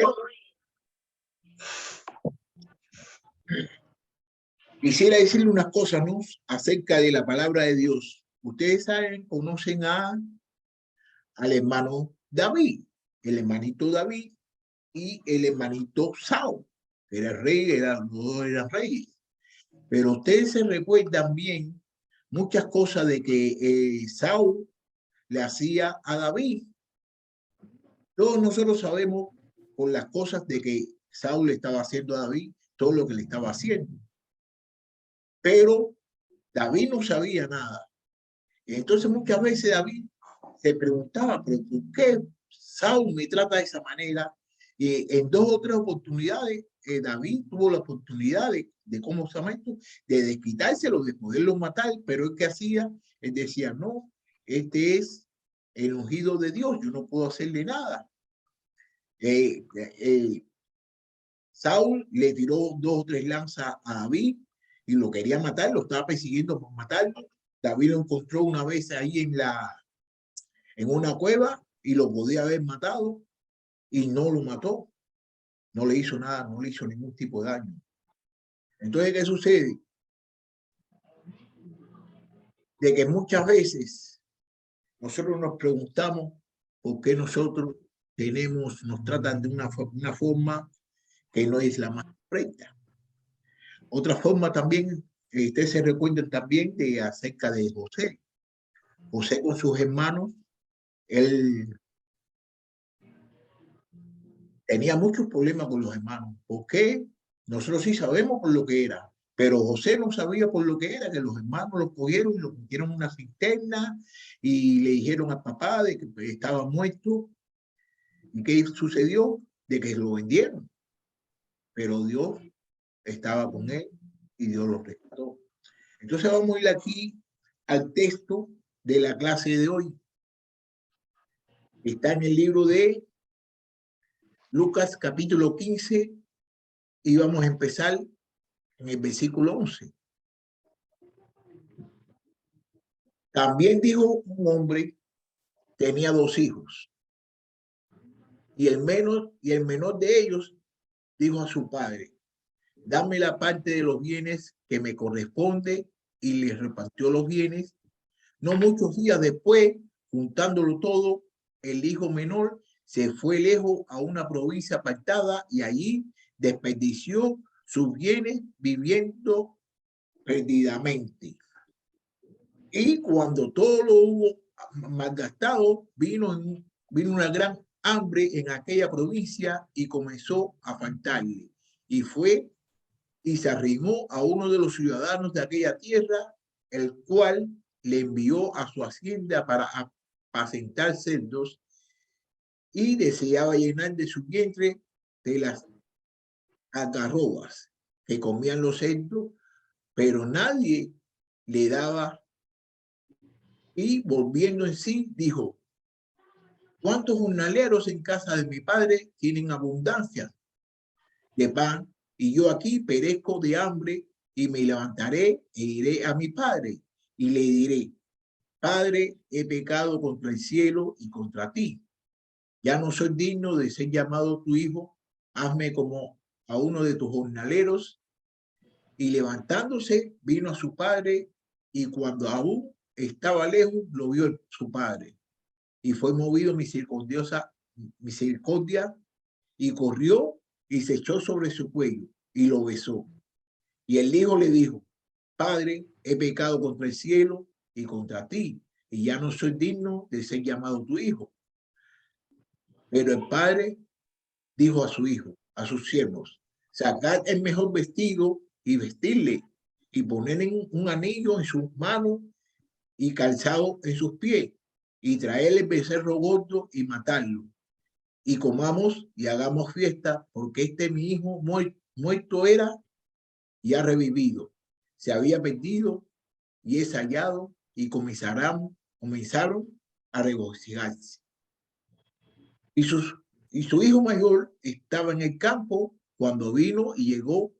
Bueno, quisiera decirle unas cosas, ¿no?, acerca de la palabra de Dios. Ustedes saben, conocen al hermano David, el hermanito David y el hermanito Saúl. Era rey, los dos eran reyes. Pero ustedes se recuerdan bien muchas cosas de que Saúl le hacía a David. Todos nosotros sabemos por las cosas de que Saúl le estaba haciendo a David, todo lo que le estaba haciendo. Pero David no sabía nada. Entonces muchas veces David se preguntaba, ¿pero por qué Saúl me trata de esa manera? Y en 2 o 3 oportunidades, David tuvo la oportunidad de ¿cómo se llama esto?, de desquitárselo, de poderlo matar, pero ¿qué hacía? Él decía, no, este es el ungido de Dios, yo no puedo hacerle nada. Saúl le tiró 2 o 3 lanzas a David y lo quería matar, lo estaba persiguiendo por matarlo. David lo encontró una vez ahí en una cueva y lo podía haber matado y no lo mató, no le hizo nada, no le hizo ningún tipo de daño. Entonces, ¿qué sucede? De que muchas veces nosotros nos preguntamos por qué nosotros nos tratan de una forma que no es la más correcta. Otra forma también, ustedes se recuerdan también de acerca de José. José con sus hermanos, él tenía muchos problemas con los hermanos. ¿Por qué? Nosotros sí sabemos por lo que era, pero José no sabía por lo que era, que los hermanos lo cogieron y lo metieron en una cisterna y le dijeron al papá de que estaba muerto. ¿Y qué sucedió? De que lo vendieron. Pero Dios estaba con él y Dios lo rescató. Entonces vamos a ir aquí al texto de la clase de hoy. Está en el libro de Lucas capítulo 15 y vamos a empezar en el versículo 11. También dijo un hombre, tenía 2 hijos, y el menor de ellos dijo a su padre, dame la parte de los bienes que me corresponde, y le repartió los bienes. No muchos días después, juntándolo todo, el hijo menor se fue lejos a una provincia apartada y allí desperdició sus bienes viviendo perdidamente. Y cuando todo lo hubo malgastado, vino una gran hambre en aquella provincia y comenzó a faltarle. Y fue y se arrimó a uno de los ciudadanos de aquella tierra, el cual le envió a su hacienda para apacentar cerdos, y deseaba llenar de su vientre de las algarrobas que comían los cerdos, pero nadie le daba. Y volviendo en sí, dijo, ¿cuántos jornaleros en casa de mi padre tienen abundancia de pan, y yo aquí perezco de hambre? Y me levantaré e iré a mi padre y le diré, Padre, he pecado contra el cielo y contra ti. Ya no soy digno de ser llamado tu hijo. Hazme como a uno de tus jornaleros. Y levantándose, vino a su padre, y cuando aún estaba lejos, lo vio su padre. Y fue movido misericordia, y corrió y se echó sobre su cuello y lo besó. Y el hijo le dijo, Padre, he pecado contra el cielo y contra ti, y ya no soy digno de ser llamado tu hijo. Pero el padre dijo a su hijo, a sus siervos, sacad el mejor vestido y vestirle, y ponerle un anillo en sus manos y calzado en sus pies, y traerle el becerro gordo y matarlo. Y comamos y hagamos fiesta, porque este mi hijo muerto era y ha revivido. Se había perdido y es hallado, y comenzaron a regocijarse. Y su hijo mayor estaba en el campo cuando vino y llegó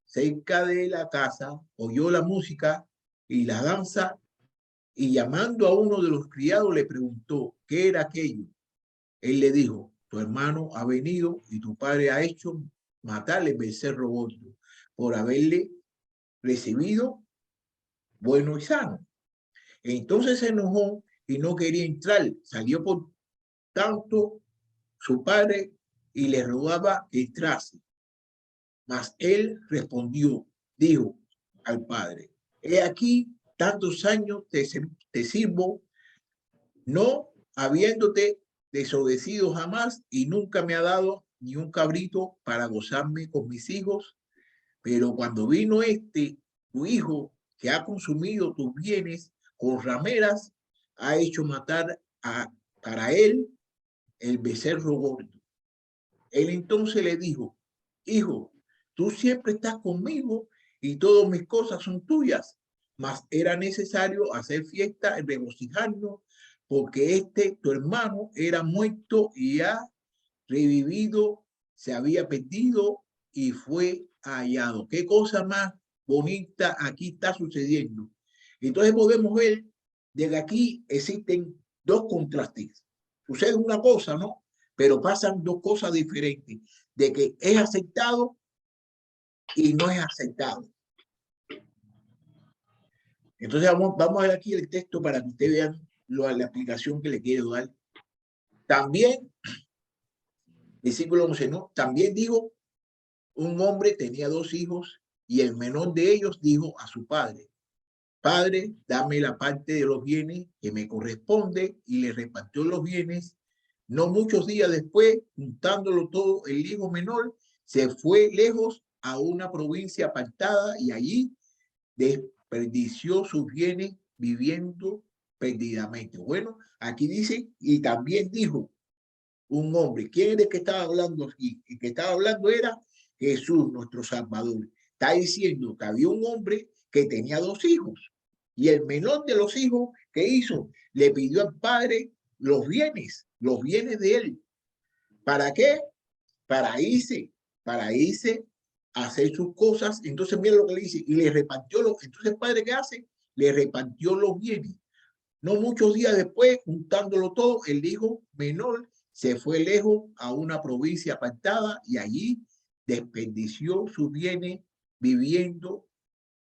cerca de la casa, oyó la música y la danza, y llamando a uno de los criados le preguntó qué era aquello. Él le dijo, tu hermano ha venido y tu padre ha hecho matarle el becerro gordo por haberle recibido bueno y sano. Entonces se enojó y no quería entrar. Salió por tanto su padre y le rogaba que entrase. Mas él respondió, dijo al padre, he aquí tantos años te sirvo, no habiéndote desobedecido jamás y nunca me ha dado ni un cabrito para gozarme con mis hijos. Pero cuando vino tu hijo, que ha consumido tus bienes con rameras, ha hecho matar para él el becerro gordo. Él entonces le dijo, hijo, tú siempre estás conmigo y todas mis cosas son tuyas, mas era necesario hacer fiesta y regocijarnos porque tu hermano era muerto y ha revivido, se había perdido y fue hallado. Qué cosa más bonita aquí está sucediendo. Entonces podemos ver de que aquí existen dos contrastes. Sucede una cosa, ¿no? Pero pasan dos cosas diferentes, de que es aceptado y no es aceptado. Entonces vamos a ver aquí el texto para que ustedes vean la aplicación que le quiero dar. También, versículo 11, ¿no? También digo, un hombre tenía dos hijos y el menor de ellos dijo a su padre, Padre, dame la parte de los bienes que me corresponde, y le repartió los bienes. No muchos días después, juntándolo todo, el hijo menor se fue lejos a una provincia apartada y allí desperdició sus bienes viviendo perdidamente. Bueno, aquí dice, y también dijo un hombre. ¿Quién es el que estaba hablando aquí? El que estaba hablando era Jesús, nuestro Salvador. Está diciendo que había un hombre que tenía dos hijos y el menor de los hijos, ¿qué hizo? Le pidió al padre los bienes de él. ¿Para qué? Para irse a hacer sus cosas. Entonces mira lo que le dice, y le repartió entonces el padre, ¿qué hace? Le repartió los bienes. No muchos días después, juntándolo todo, el hijo menor se fue lejos a una provincia apartada y allí desperdició sus bienes viviendo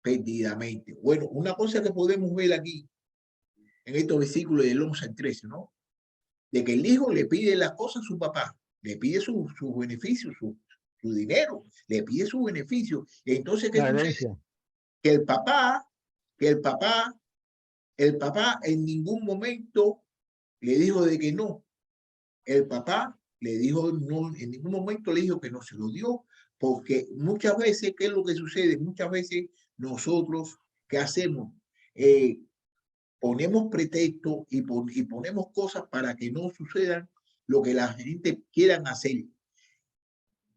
perdidamente. Bueno, una cosa que podemos ver aquí en estos versículos del 11 al 13, ¿no? De que el hijo le pide las cosas a su papá, le pide su beneficio, su dinero, le pide su beneficio. Entonces, ¿qué sucede? Que el papá, que el papá en ningún momento le dijo de que no. El papá le dijo no, en ningún momento le dijo que no se lo dio, porque muchas veces, ¿qué es lo que sucede? Muchas veces nosotros, ¿qué hacemos? Ponemos pretextos y ponemos cosas para que no sucedan lo que la gente quieran hacer.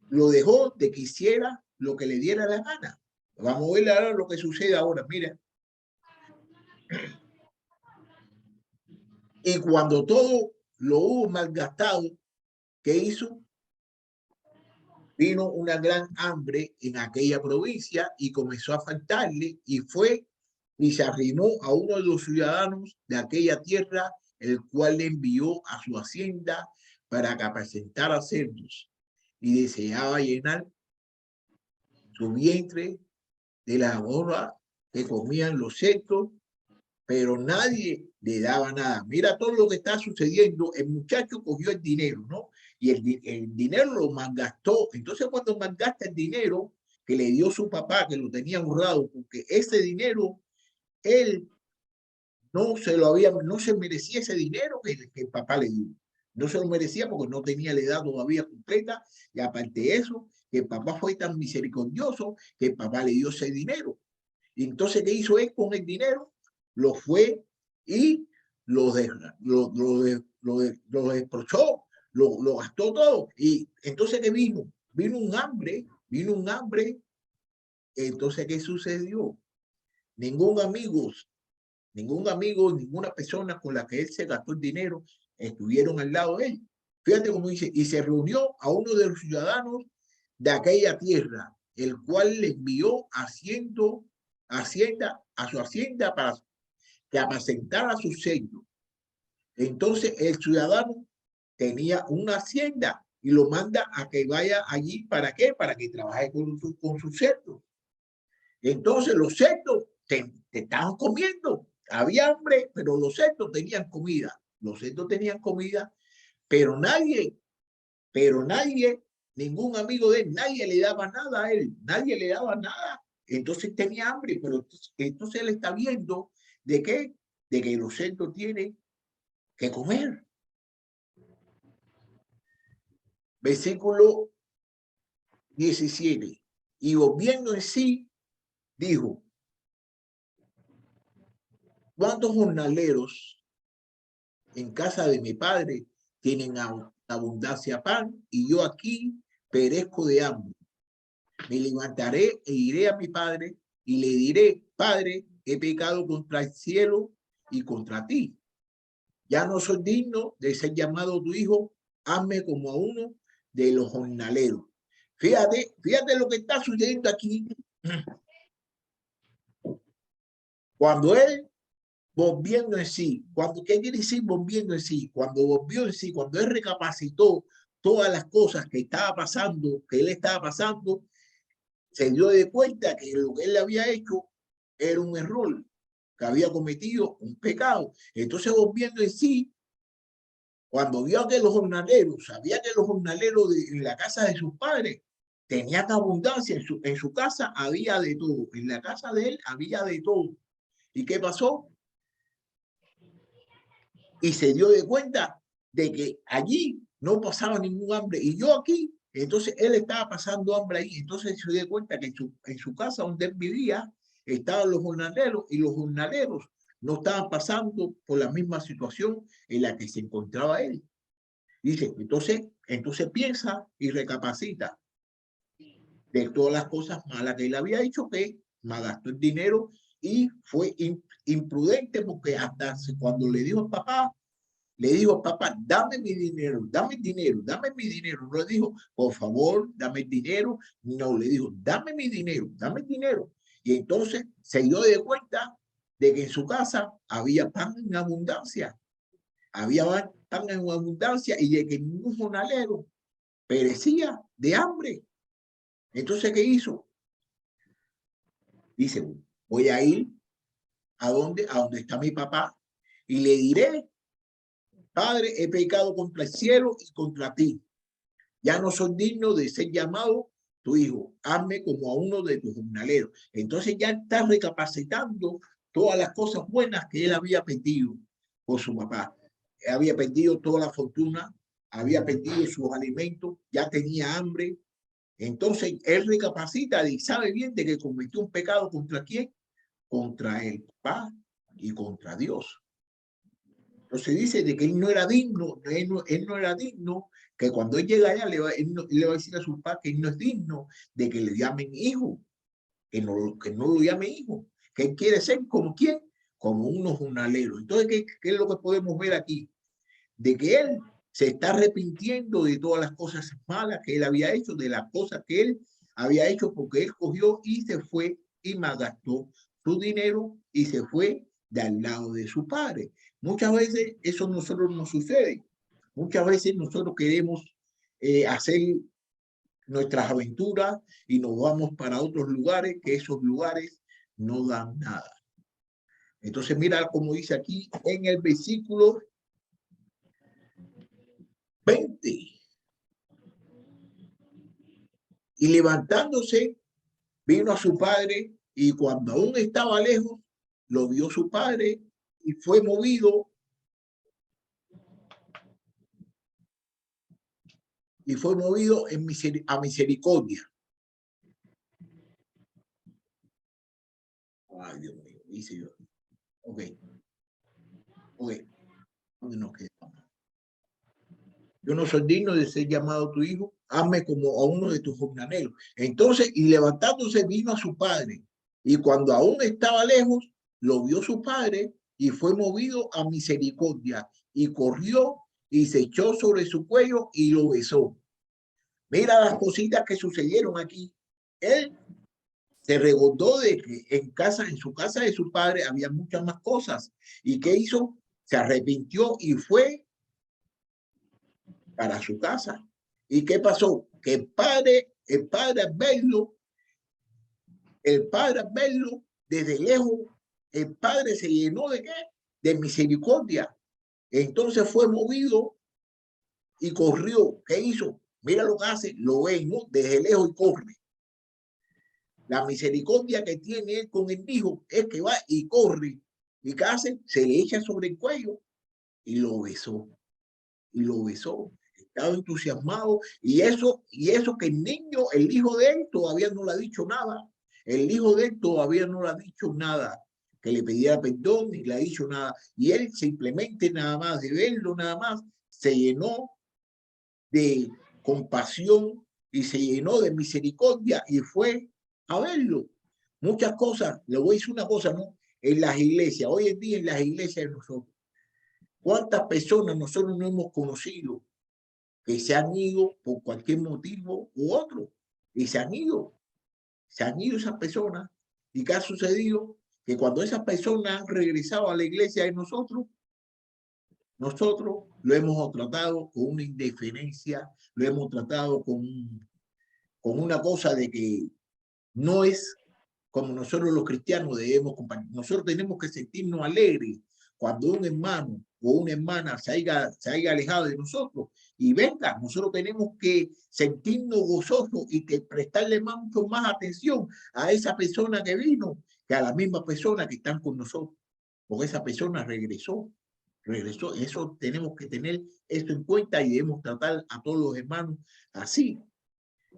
Lo dejó de que hiciera lo que le diera la gana. Vamos a ver ahora lo que sucede ahora. Mira. Y cuando todo lo hubo malgastado, ¿qué hizo? Vino una gran hambre en aquella provincia y comenzó a faltarle y fue y se arrimó a uno de los ciudadanos de aquella tierra, el cual le envió a su hacienda para que apacentara cerdos y deseaba llenar su vientre de la borra que comían los cerdos, pero nadie le daba nada. Mira todo lo que está sucediendo. El muchacho cogió el dinero, ¿no? Y el dinero lo malgastó. Entonces, cuando malgasta el dinero que le dio su papá, que lo tenía ahorrado, porque ese dinero, él no se merecía ese dinero que el papá le dio. No se lo merecía porque no tenía la edad todavía completa. Y aparte de eso, que el papá fue tan misericordioso que el papá le dio ese dinero. Y entonces, ¿qué hizo él con el dinero? Lo fue y lo desprochó, lo gastó todo. Y entonces, ¿qué vino? Vino un hambre, vino un hambre. Entonces, ¿qué sucedió? Ningún amigo, ninguna persona con la que él se gastó el dinero estuvieron al lado de él. Fíjate cómo dice, y se reunió a uno de los ciudadanos de aquella tierra, el cual le envió a su hacienda para que apacentara su sello. Entonces el ciudadano tenía una hacienda y lo manda a que vaya allí. ¿Para qué? Para que trabaje con sus cerdos. Entonces los cerdos te estaban comiendo. Había hambre, pero los cerdos tenían comida. Los cerdos tenían comida, pero nadie, ningún amigo de él, nadie le daba nada a él, nadie le daba nada. Entonces tenía hambre, pero entonces él está viendo de qué, de que los cerdos tienen que comer. Versículo 17. Y volviendo en sí, dijo: ¿cuántos jornaleros en casa de mi padre tienen abundancia pan, y yo aquí perezco de hambre? Me levantaré e iré a mi padre y le diré: Padre, he pecado contra el cielo y contra ti. Ya no soy digno de ser llamado tu hijo. Hazme como a uno de los jornaleros. Fíjate lo que está sucediendo aquí. Cuando él volviendo en sí, ¿qué quiere decir volviendo en sí? Cuando volvió en sí, cuando él recapacitó todas las cosas que estaba pasando, que él estaba pasando, se dio de cuenta que lo que él había hecho era un error, que había cometido un pecado. Entonces, volviendo en sí, cuando vio que los jornaleros, sabía que los jornaleros en la casa de sus padres tenían abundancia, en su casa había de todo, en la casa de él había de todo. ¿Y qué pasó? Y se dio de cuenta de que allí no pasaba ningún hambre y yo aquí. Entonces él estaba pasando hambre ahí. Entonces se dio cuenta que en su casa donde él vivía estaban los jornaleros, y los jornaleros no estaban pasando por la misma situación en la que se encontraba él. Dice, entonces piensa y recapacita de todas las cosas malas que él había hecho, que malgastó el dinero y fue imprudente, porque hasta cuando le dijo a papá, dame mi dinero, dame dinero, dame mi dinero. No le dijo, por favor, dame el dinero. No, le dijo, dame mi dinero, dame el dinero. Y entonces se dio de cuenta de que en su casa había pan en abundancia. Había pan en abundancia, y de que ningún jornalero perecía de hambre. Entonces, ¿qué hizo? Dice, voy a ir a donde está mi papá y le diré: Padre, he pecado contra el cielo y contra ti. Ya no soy digno de ser llamado tu hijo. Hazme como a uno de tus jornaleros. Entonces ya está recapacitando todas las cosas buenas que él había pedido por su papá. Había perdido toda la fortuna, había perdido sus alimentos, ya tenía hambre. Entonces él recapacita y sabe bien de que cometió un pecado. ¿Contra quién? Contra el papá y contra Dios. Entonces dice de que él no era digno, él no era digno, que cuando él llega allá él le va a decir a su papá que él no es digno de que le llamen hijo, que no lo llame hijo, que él quiere ser como quién, como unos jornaleros. Entonces, ¿qué es lo que podemos ver aquí? De que él se está arrepintiendo de todas las cosas malas que él había hecho, de las cosas que él había hecho, porque él cogió y se fue y malgastó su dinero y se fue de al lado de su padre. Muchas veces eso a nosotros nos sucede. Muchas veces nosotros queremos hacer nuestras aventuras y nos vamos para otros lugares, que esos lugares no dan nada. Entonces mira como dice aquí en el versículo 20. Y levantándose, vino a su padre, y cuando aún estaba lejos, lo vio su padre y fue movido a misericordia. Ay, Dios mío, dice yo. Ok. ¿Dónde nos quedamos? Yo no soy digno de ser llamado tu hijo. Hazme como a uno de tus jornaleros. Entonces, y levantándose, vino a su padre. Y cuando aún estaba lejos, lo vio su padre y fue movido a misericordia. Y corrió y se echó sobre su cuello y lo besó. Mira las cositas que sucedieron aquí. Él se recordó de que en su casa de su padre había muchas más cosas. ¿Y qué hizo? Se arrepintió y fue para su casa. ¿Y qué pasó? Que el padre al verlo, desde lejos, el padre se llenó de qué? De misericordia. Entonces fue movido y corrió. ¿Qué hizo? Mira lo que hace, lo ve, ¿no? Desde lejos y corre. La misericordia que tiene él con el hijo es que va y corre. ¿Y qué hace? Se le echa sobre el cuello y lo besó. Y lo besó. Estaba entusiasmado. Y eso que el niño, el hijo de él, todavía no le ha dicho nada. El hijo de él todavía no le ha dicho nada. Que le pidiera perdón ni le ha dicho nada. Y él simplemente nada más de verlo, nada más, se llenó de compasión y se llenó de misericordia y fue a verlo. Muchas cosas, le voy a decir una cosa, ¿no? En las iglesias, hoy en día en las iglesias de nosotros, ¿cuántas personas nosotros no hemos conocido que se han ido por cualquier motivo u otro? Y se han ido esas personas. ¿Y qué ha sucedido? Que cuando esas personas han regresado a la iglesia de nosotros lo hemos tratado con una indiferencia, lo hemos tratado con una cosa de que no es como nosotros los cristianos debemos compartir. Nosotros tenemos que sentirnos alegres cuando un hermano o una hermana se haya alejado de nosotros y venga, nosotros tenemos que sentirnos gozosos y que prestarle mucho más atención a esa persona que vino que a la misma persona que están con nosotros, porque esa persona regresó. Eso tenemos que tener esto en cuenta y debemos tratar a todos los hermanos así.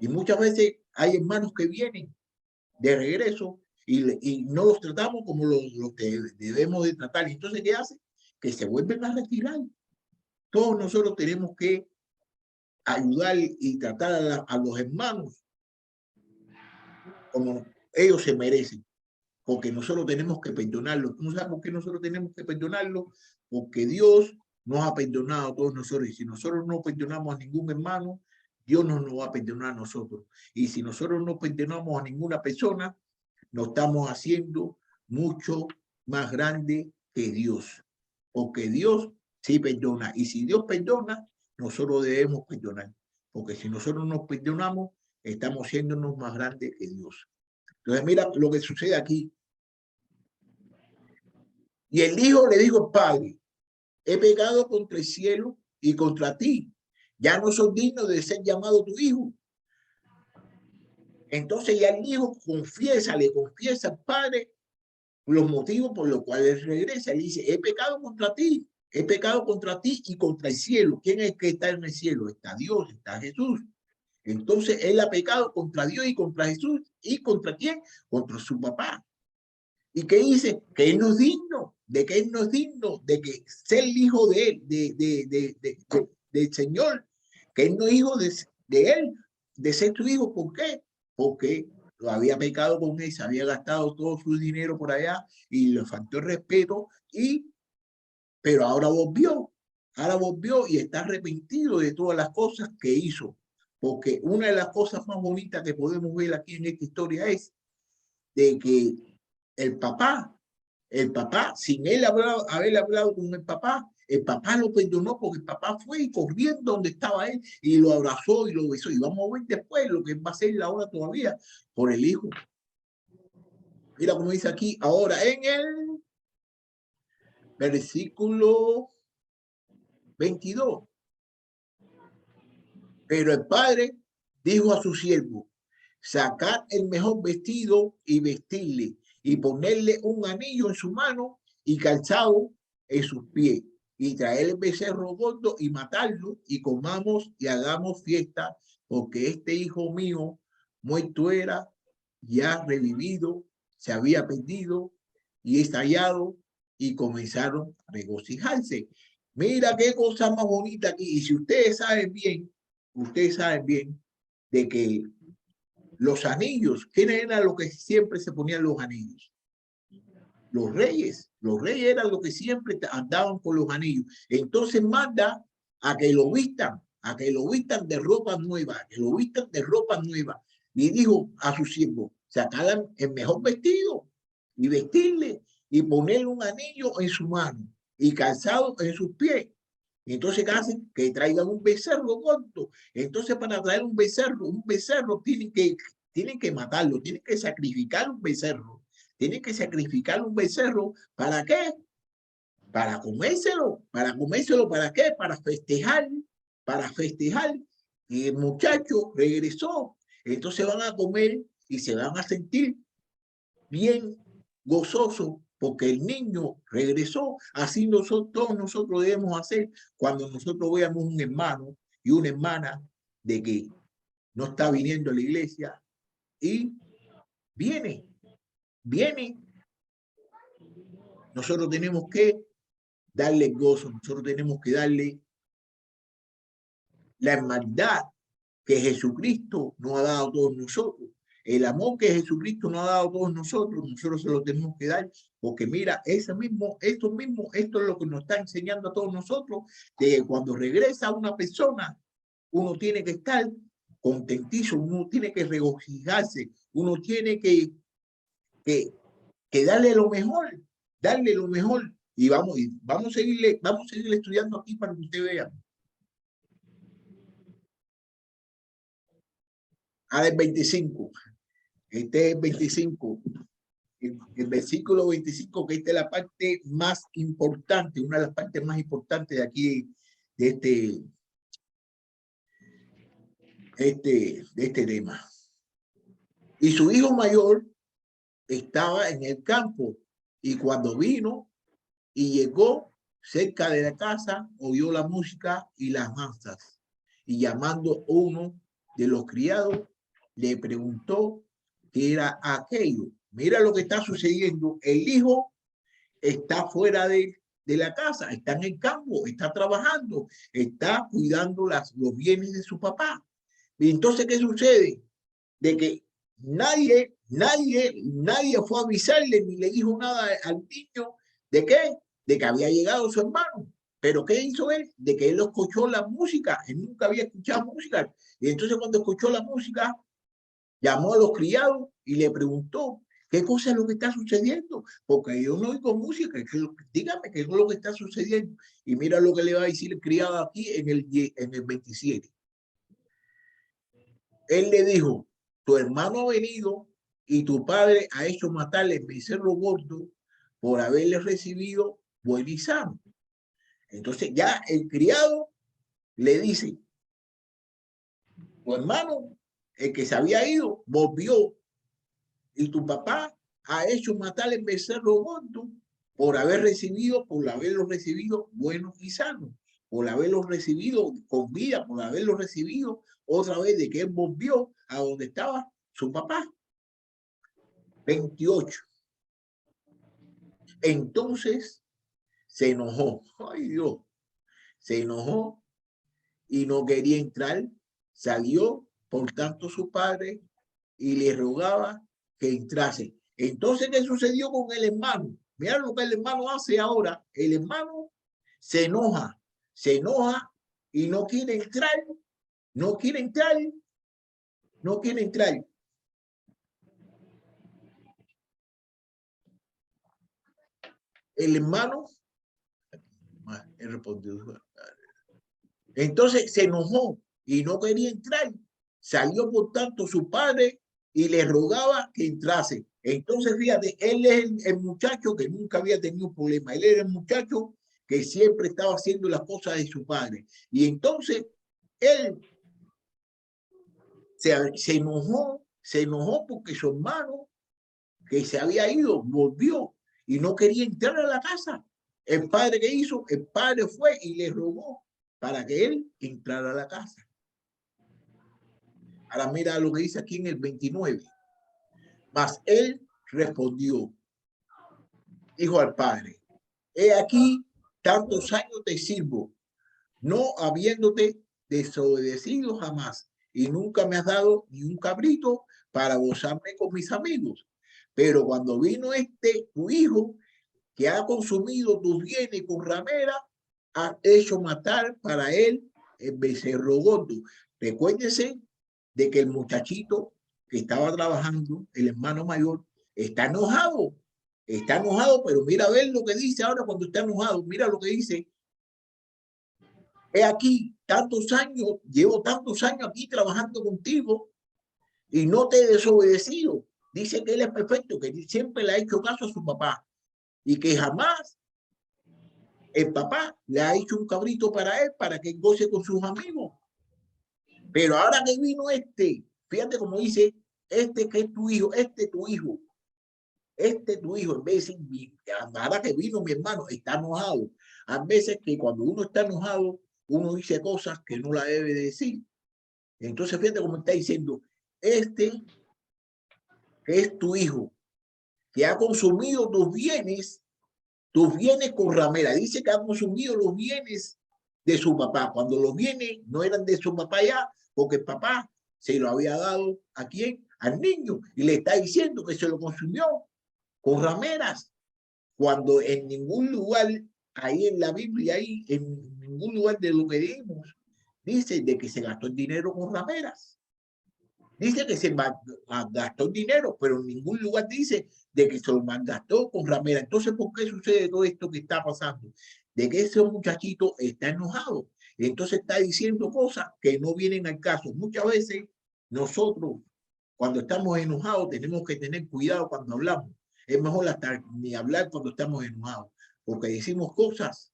Y muchas veces hay hermanos que vienen de regreso y no los tratamos como los que debemos de tratar. Y entonces, ¿qué hace? Que se vuelven a retirar. Todos nosotros tenemos que ayudar y tratar a los hermanos como ellos se merecen, porque nosotros tenemos que perdonarlos. ¿Tú sabes por qué nosotros tenemos que perdonarlos? Porque Dios nos ha perdonado a todos nosotros y si nosotros no perdonamos a ningún hermano, Dios no nos va a perdonar a nosotros. Y si nosotros no perdonamos a ninguna persona, nos estamos haciendo mucho más grande que Dios, porque Dios sí perdona, y si Dios perdona, nosotros debemos perdonar, porque si nosotros nos perdonamos, estamos siéndonos más grandes que Dios. Entonces mira lo que sucede aquí. Y el hijo le dijo al padre, he pecado contra el cielo y contra ti, ya no soy digno de ser llamado tu hijo. Entonces ya el hijo le confiesa al padre los motivos por los cuales él regresa. Él dice, he pecado contra ti y contra el cielo. ¿Quién es el que está en el cielo? Está Dios, está Jesús. Entonces él ha pecado contra Dios y contra Jesús. ¿Y contra quién? Contra su papá. ¿Y qué dice? Que él no es digno, de que él no es digno, de que ser el hijo de él, del Señor, que él no es hijo de él, de ser tu hijo. ¿Por qué? Porque lo había pecado con él, se había gastado todo su dinero por allá y le faltó el respeto, pero ahora volvió y está arrepentido de todas las cosas que hizo. Porque una de las cosas más bonitas que podemos ver aquí en esta historia es de que el papá, sin él haber hablado con el papá lo perdonó porque el papá fue y corriendo donde estaba él y lo abrazó y lo besó. Y vamos a ver después lo que va a hacer ahora todavía por el hijo. Mira como dice aquí, ahora en el versículo 22. Pero el padre dijo a su siervo, sacad el mejor vestido y vestirle y ponerle un anillo en su mano y calzado en sus pies y traer el becerro gordo y matarlo y comamos y hagamos fiesta porque este hijo mío muerto era, ya revivido, se había perdido y es hallado y comenzaron a regocijarse. Mira qué cosa más bonita aquí. Y si ustedes saben bien de que los anillos, ¿quiénes eran los que siempre se ponían los anillos? Los reyes eran los que siempre andaban con los anillos. Entonces manda a que lo vistan de ropa nueva, Y dijo a su siervo, sacaran el mejor vestido y vestirle y ponerle un anillo en su mano y calzado en sus pies Y entonces, ¿qué hacen? Que traigan un becerro gordo. Entonces, para traer un becerro tienen que matarlo, tienen que sacrificar un becerro. Tienen que sacrificar un becerro. ¿Para qué? Para comérselo. ¿Para comérselo para qué? Para festejar. Para festejar. Y el muchacho regresó. Entonces van a comer y se van a sentir bien gozoso porque el niño regresó. Así todos nosotros debemos hacer cuando nosotros veamos un hermano y una hermana de que no está viniendo a la iglesia y viene. Nosotros tenemos que darle gozo, nosotros tenemos que darle la hermandad que Jesucristo nos ha dado a todos nosotros. El amor que Jesucristo nos ha dado a todos nosotros se lo tenemos que dar, porque mira, esto es lo que nos está enseñando a todos nosotros, de que cuando regresa una persona, uno tiene que estar contentísimo, uno tiene que regocijarse, uno tiene que darle lo mejor, y vamos a seguirle estudiando aquí para que usted vea. Del 25. Este es 25. El versículo 25, que esta es la parte más importante, una de las partes más importantes de aquí, de este tema. Y su hijo mayor estaba en el campo, y cuando vino y llegó cerca de la casa, oyó la música y las danzas. Y llamando uno de los criados, le preguntó qué era aquello. Mira lo que está sucediendo. El hijo está fuera de la casa, está en el campo, está trabajando, está cuidando los bienes de su papá. Y entonces, ¿qué sucede? De que nadie fue a avisarle ni le dijo nada al niño. ¿De qué? De que había llegado su hermano. ¿Pero qué hizo él? De que él escuchó la música. Él nunca había escuchado música. Y entonces cuando escuchó la música, llamó a los criados y le preguntó, ¿qué cosa es lo que está sucediendo? Porque yo no oigo música. Dígame qué es lo que está sucediendo. Y mira lo que le va a decir el criado aquí en el 27. Él le dijo, tu hermano ha venido y tu padre ha hecho matarle el becerro gordo por haberle recibido buen y sano. Entonces ya el criado le dice, tu hermano, el que se había ido, volvió y tu papá ha hecho matar el becerro gordo por haberlo recibido bueno y sano, por haberlo recibido con vida, por haberlo recibido otra vez de que él volvió a donde estaba su papá. 28. Entonces se enojó. Ay Dios, se enojó y no quería entrar. Salió, por tanto, su padre y le rogaba que entrase. Entonces, ¿qué sucedió con el hermano? Mira lo que el hermano hace ahora. El hermano se enoja y no quiere entrar, no quiere entrar, no quiere entrar. El hermano, él respondió, entonces se enojó y no quería entrar. Salió por tanto su padre y le rogaba que entrase. Entonces, fíjate, él es el muchacho que nunca había tenido problema. Él era el muchacho que siempre estaba haciendo las cosas de su padre. Y entonces él se enojó porque su hermano, que se había ido, volvió y no quería entrar a la casa. El padre, ¿qué hizo? El padre fue y le rogó para que él entrara a la casa. Ahora mira lo que dice aquí en el 29. Mas él respondió, dijo al padre, he aquí tantos años te sirvo, no habiéndote desobedecido jamás, y nunca me has dado ni un cabrito para gozarme con mis amigos. Pero cuando vino tu hijo, que ha consumido tus bienes con ramera, ha hecho matar para él el becerro gordo. Recuérdese de que el muchachito que estaba trabajando, el hermano mayor, está enojado, pero mira a ver lo que dice ahora cuando está enojado, mira lo que dice. he aquí tantos años, llevo tantos años aquí trabajando contigo y no te he desobedecido. Dice que él es perfecto, que siempre le ha hecho caso a su papá y que jamás el papá le ha hecho un cabrito para él, para que goce con sus amigos. Pero ahora que vino fíjate cómo dice, que es tu hijo, tu hijo, tu hijo, en vez de decir, ahora que vino mi hermano, está enojado. A veces que cuando uno está enojado, uno dice cosas que no la debe decir. Entonces, fíjate cómo está diciendo, que es tu hijo, que ha consumido tus bienes con ramera. Dice que ha consumido los bienes de su papá, cuando los bienes no eran de su papá ya, porque el papá se lo había dado ¿a quién? Al niño, y le está diciendo que se lo consumió con rameras, cuando en ningún lugar, ahí en la Biblia, ahí en ningún lugar de lo que leímos, dice de que se gastó el dinero con rameras. Dice que se gastó el dinero, pero en ningún lugar dice de que se lo malgastó con rameras. Entonces, ¿por qué sucede todo esto que está pasando? De que ese muchachito está enojado. Entonces está diciendo cosas que no vienen al caso. Muchas veces nosotros, cuando estamos enojados, tenemos que tener cuidado cuando hablamos. Es mejor hasta ni hablar cuando estamos enojados, porque decimos cosas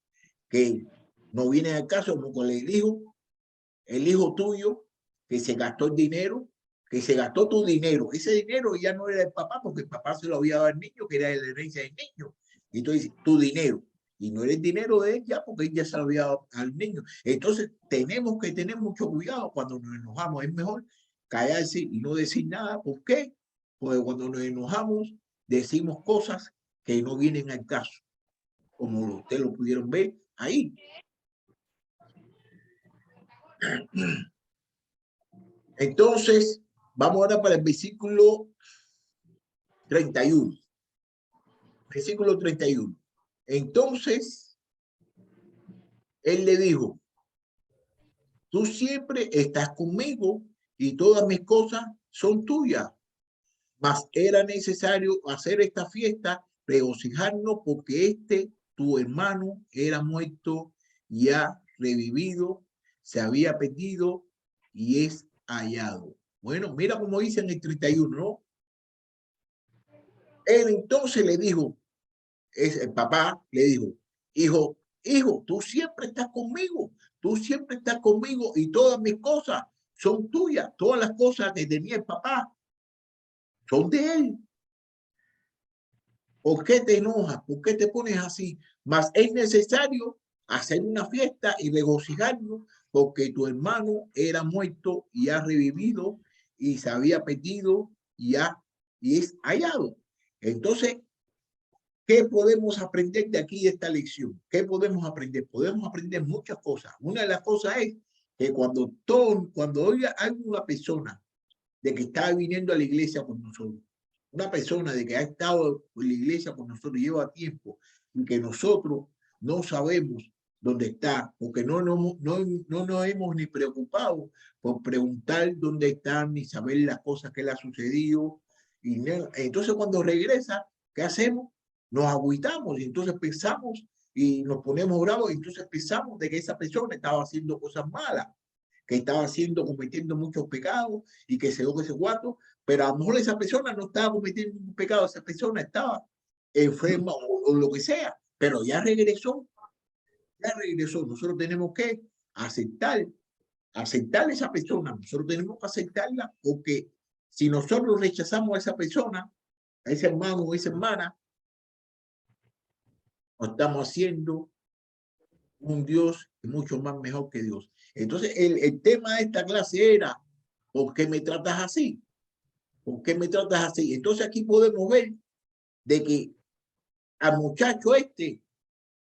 que no vienen al caso, como el hijo tuyo, que se gastó el dinero, que se gastó tu dinero. Ese dinero ya no era del papá, porque el papá se lo había dado al niño, que era la herencia del niño. Y entonces, tu dinero. Y no era el dinero de ella, porque ella se lo había dado al niño. Entonces, tenemos que tener mucho cuidado cuando nos enojamos. Es mejor callarse y no decir nada. ¿Por qué? Porque cuando nos enojamos, decimos cosas que no vienen al caso, como ustedes lo pudieron ver ahí. Entonces, vamos ahora para el versículo 31. Versículo 31. Entonces, él le dijo, tú siempre estás conmigo y todas mis cosas son tuyas. Mas era necesario hacer esta fiesta, regocijarnos, porque tu hermano, era muerto y ha revivido, se había perdido y es hallado. Bueno, mira cómo dice en el 31, ¿no? Él entonces le dijo, el papá le dijo, hijo, tú siempre estás conmigo y todas mis cosas son tuyas, todas las cosas que tenía el papá son de él. ¿Por qué te enojas? ¿Por qué te pones así? Mas es necesario hacer una fiesta y regocijarnos, porque tu hermano era muerto y ha revivido y se había perdido y es hallado. Entonces, ¿qué podemos aprender de aquí de esta lección? ¿Qué podemos aprender? Podemos aprender muchas cosas. Una de las cosas es que cuando oiga hay una persona de que está viniendo a la iglesia con nosotros, una persona de que ha estado en la iglesia con nosotros, lleva tiempo, y que nosotros no sabemos dónde está, porque no nos hemos ni preocupado por preguntar dónde están, ni saber las cosas que le ha sucedido. Entonces, cuando regresa, ¿qué hacemos? Nos agüitamos y entonces pensamos y nos ponemos bravos y entonces pensamos de que esa persona estaba haciendo cosas malas, que estaba cometiendo muchos pecados y que se dio ese guato, pero a lo mejor esa persona no estaba cometiendo un pecado, esa persona estaba enferma o lo que sea, pero ya regresó. Nosotros tenemos que aceptar a esa persona, nosotros tenemos que aceptarla, porque si nosotros rechazamos a esa persona, a ese hermano o esa hermana, lo estamos haciendo un Dios mucho más mejor que Dios. Entonces, el tema de esta clase era, ¿por qué me tratas así? ¿Por qué me tratas así? Entonces aquí podemos ver de que al muchacho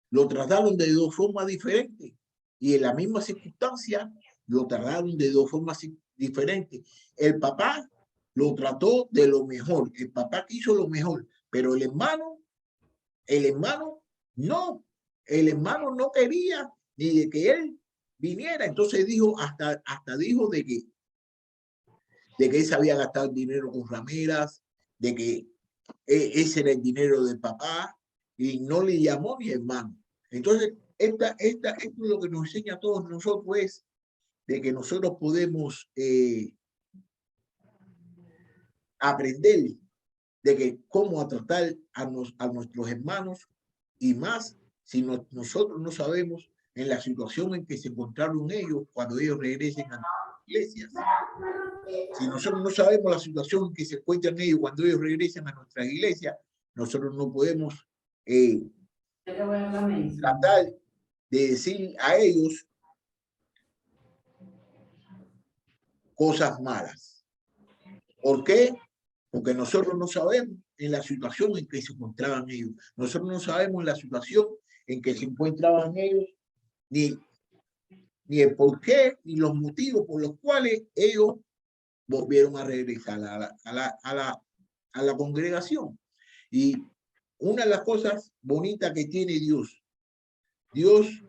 lo trataron de dos formas diferentes y en la misma circunstancia lo trataron de dos formas diferentes. El papá lo trató de lo mejor, el papá quiso lo mejor, pero el hermano no, el hermano no quería ni de que él viniera. Entonces dijo, hasta dijo de que él se había gastado el dinero con rameras, de que ese era el dinero del papá, y no le llamó ni hermano. Entonces, esto es lo que nos enseña a todos nosotros, es de que nosotros podemos aprender de que cómo a tratar a nuestros hermanos, y más si nosotros no sabemos en la situación en que se encontraron ellos cuando ellos regresen a las iglesias. Si nosotros no sabemos la situación en que se encuentran ellos cuando ellos regresan a nuestras iglesias, nosotros no podemos tratar de decir a ellos cosas malas. ¿Por qué? Porque nosotros no sabemos en la situación en que se encontraban ellos. Nosotros no sabemos en la situación en que se encontraban ellos, ni el por qué, ni los motivos por los cuales ellos volvieron a regresar a la congregación. Y una de las cosas bonitas que tiene Dios, Dios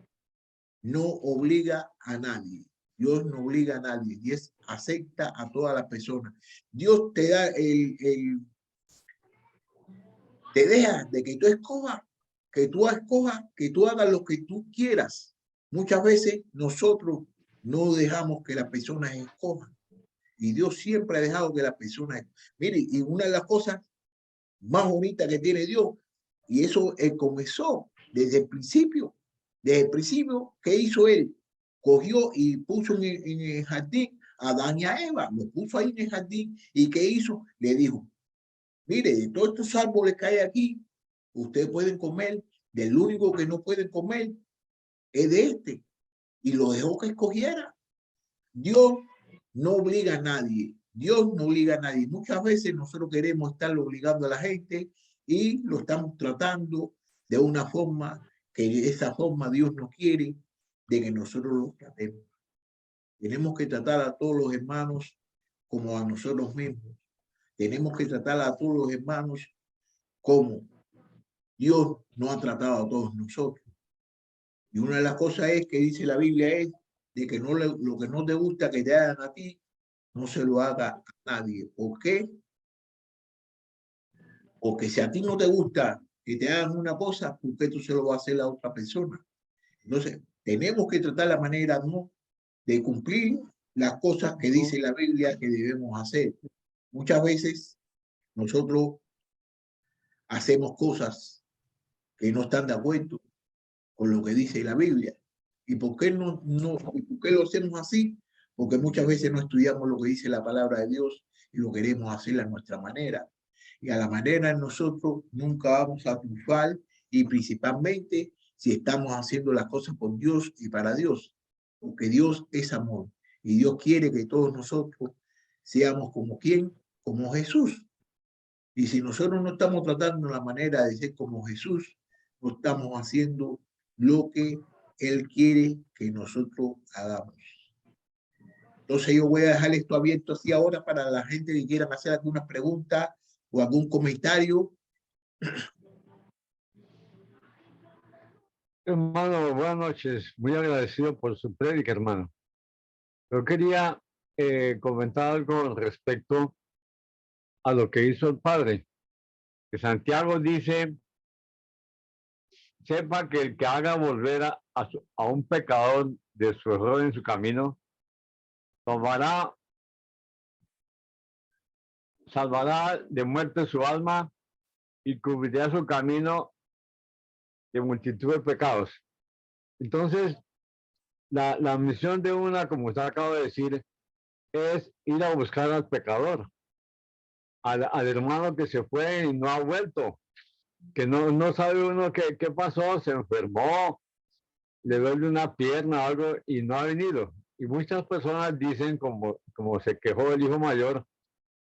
no obliga a nadie. Dios no obliga a nadie. Dios acepta a todas las personas. Dios te da te deja de que tú escojas, que tú hagas lo que tú quieras. Muchas veces nosotros no dejamos que las personas escojan. Y Dios siempre ha dejado que las personas... Mire, y una de las cosas más bonitas que tiene Dios, y eso comenzó desde el principio. Desde el principio, ¿qué hizo Él? Cogió y puso en el jardín a Adán y a Eva, lo puso ahí en el jardín, y ¿qué hizo? Le dijo, mire, de todos estos árboles que hay aquí, ustedes pueden comer, del único que no pueden comer es de este. Y lo dejó que escogiera. Dios no obliga a nadie. Dios no obliga a nadie. Muchas veces nosotros queremos estar obligando a la gente y lo estamos tratando de una forma que esa forma Dios no quiere de que nosotros lo tratemos. Tenemos que tratar a todos los hermanos como a nosotros mismos. Tenemos que tratar a todos los hermanos como Dios nos ha tratado a todos nosotros. Y una de las cosas es que dice la Biblia es de que no lo que no te gusta que te hagan a ti, no se lo haga a nadie. ¿Por qué? Porque si a ti no te gusta que te hagan una cosa, ¿por qué tú se lo vas a hacer a otra persona? Entonces, tenemos que tratar la manera, ¿no?, de cumplir las cosas que dice la Biblia que debemos hacer. Muchas veces nosotros hacemos cosas que no están de acuerdo con lo que dice la Biblia. ¿Y por qué por qué lo hacemos así? Porque muchas veces no estudiamos lo que dice la palabra de Dios y lo queremos hacer a nuestra manera. Y a la manera de nosotros nunca vamos a triunfar, y principalmente si estamos haciendo las cosas por Dios y para Dios, porque Dios es amor y Dios quiere que todos nosotros seamos como quién, como Jesús. Y si nosotros no estamos tratando la manera de ser como Jesús, no estamos haciendo lo que Él quiere que nosotros hagamos. Entonces yo voy a dejar esto abierto así ahora para la gente que quiera hacer alguna pregunta o algún comentario. Hermano, buenas noches. Muy agradecido por su prédica, hermano. Yo quería comentar algo respecto a lo que hizo el Padre. Que Santiago dice, sepa que el que haga volver a un pecador de su error en su camino, salvará de muerte su alma y cubrirá su camino de multitud de pecados. Entonces, la misión de una, como usted acaba de decir, es ir a buscar al pecador, al hermano que se fue y no ha vuelto, que no sabe uno qué pasó, se enfermó, le duele una pierna o algo y no ha venido. Y muchas personas dicen, como se quejó el hijo mayor,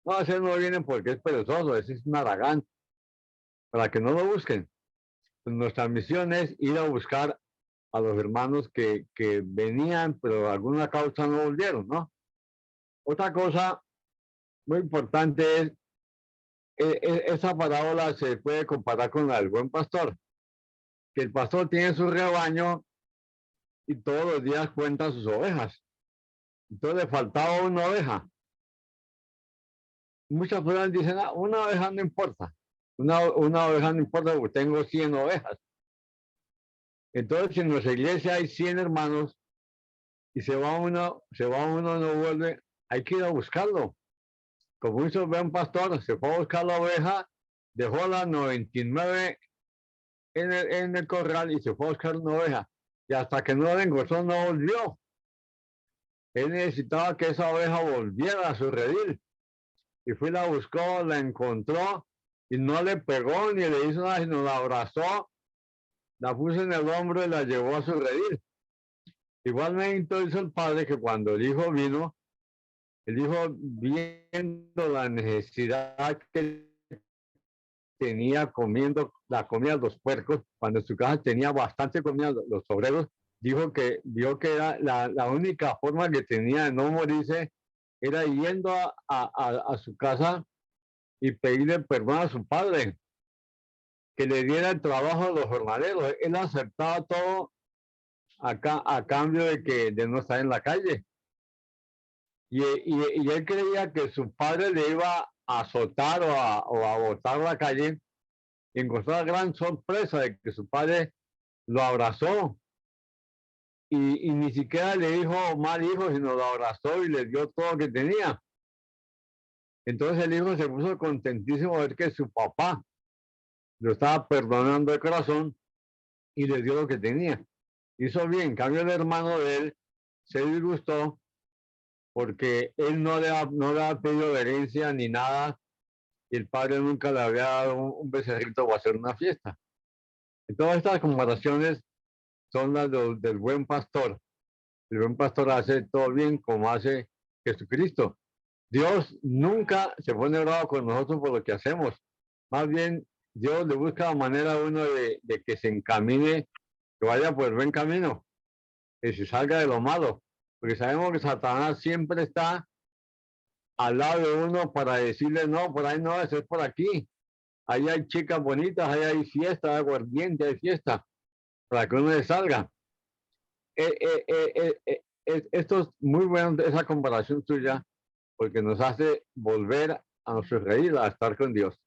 no, ese no viene porque es perezoso, ese es un haragán, para que no lo busquen. Nuestra misión es ir a buscar a los hermanos que venían, pero por alguna causa no volvieron, ¿no? Otra cosa muy importante es, esa parábola se puede comparar con la del buen pastor, que el pastor tiene su rebaño y todos los días cuenta sus ovejas. Entonces le faltaba una oveja. Muchas personas dicen, ah, una oveja no importa. Una oveja no importa porque tengo 100 ovejas. Entonces, si en nuestra iglesia hay 100 hermanos y se va uno, no vuelve, hay que ir a buscarlo. Como hizo un pastor, se fue a buscar la oveja, dejó las 99 en el corral y se fue a buscar una oveja. Y hasta que no la encontró, no volvió. Él necesitaba que esa oveja volviera a su redil. Y fue, la buscó, la encontró y no le pegó ni le hizo nada, sino la abrazó, la puso en el hombro y la llevó a su redil. Igualmente hizo el padre, que cuando el hijo vino, el hijo, viendo la necesidad que tenía comiendo la comida de los puercos, cuando en su casa tenía bastante comida, los obreros, dijo que vio que era la única forma que tenía de no morirse era yendo a su casa y pedirle perdón a su padre, que le diera el trabajo a los jornaleros. Él aceptaba todo a cambio de no estar en la calle. Y él creía que su padre le iba a azotar o a botar a la calle, y encontró la gran sorpresa de que su padre lo abrazó y ni siquiera le dijo mal hijo, sino lo abrazó y le dio todo lo que tenía. Entonces el hijo se puso contentísimo de ver que su papá lo estaba perdonando de corazón y le dio lo que tenía. Hizo bien. En cambio, el hermano de él se disgustó porque él no le había pedido herencia ni nada, y el padre nunca le había dado un becerrito o hacer una fiesta. Y todas estas comparaciones son las del buen pastor. El buen pastor hace todo bien como hace Jesucristo. Dios nunca se pone bravo con nosotros por lo que hacemos. Más bien, Dios le busca la manera a uno de que se encamine, que vaya por el buen camino, que se salga de lo malo. Porque sabemos que Satanás siempre está al lado de uno para decirle, no, por ahí no, eso es por aquí. Ahí hay chicas bonitas, ahí hay fiesta, hay aguardiente, hay fiesta, para que uno le salga. Esto es muy bueno, esa comparación tuya, porque nos hace volver a nuestro reír, a estar con Dios.